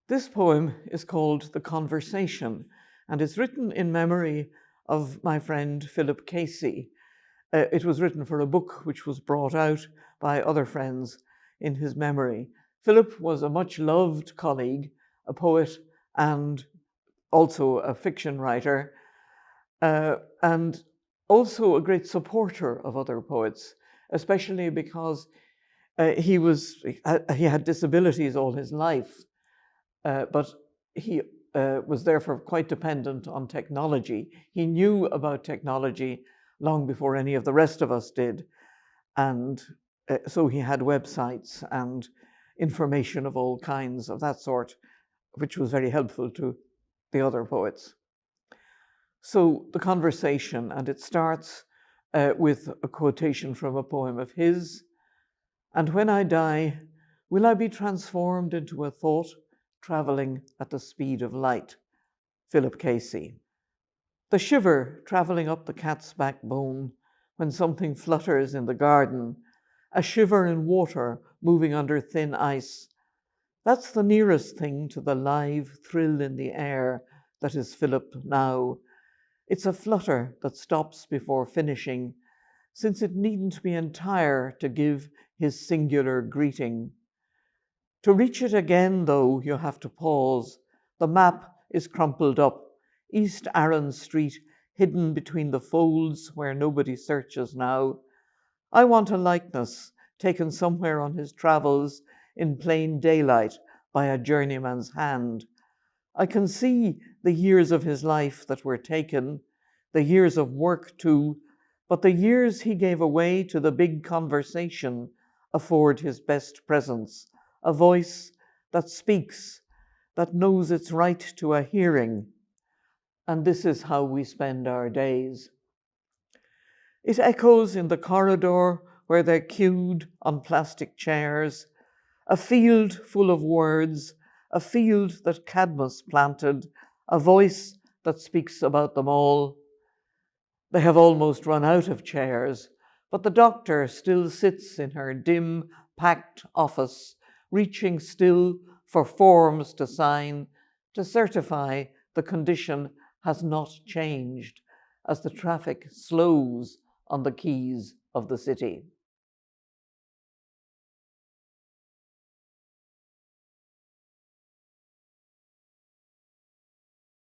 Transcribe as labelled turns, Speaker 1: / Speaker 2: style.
Speaker 1: This poem is called The Conversation, and it's written in memory of my friend Philip Casey. It was written for a book which was brought out by other friends in his memory. Philip was a much loved colleague, a poet, and also a fiction writer, and also a great supporter of other poets, especially because he had disabilities all his life, but he was therefore quite dependent on technology. He knew about technology long before any of the rest of us did, and so he had websites and information of all kinds of that sort, which was very helpful to the other poets. So The Conversation, and it starts with a quotation from a poem of his. "And when I die, will I be transformed into a thought traveling at the speed of light?" Philip Casey. The shiver traveling up the cat's backbone when something flutters in the garden, a shiver in water moving under thin ice. That's the nearest thing to the live thrill in the air that is Philip now. It's a flutter that stops before finishing, since it needn't be entire to give his singular greeting. To reach it again, though, you have to pause. The map is crumpled up, East Arran Street hidden between the folds where nobody searches now. I want a likeness taken somewhere on his travels in plain daylight by a journeyman's hand. I can see the years of his life that were taken, the years of work too, but the years he gave away to the big conversation afford his best presence, a voice that speaks, that knows its right to a hearing. And this is how we spend our days. It echoes in the corridor where they're queued on plastic chairs, a field full of words, a field that Cadmus planted, a voice that speaks about them all. They have almost run out of chairs, but the doctor still sits in her dim, packed office, reaching still for forms to sign, to certify the condition has not changed as the traffic slows on the quays of the city.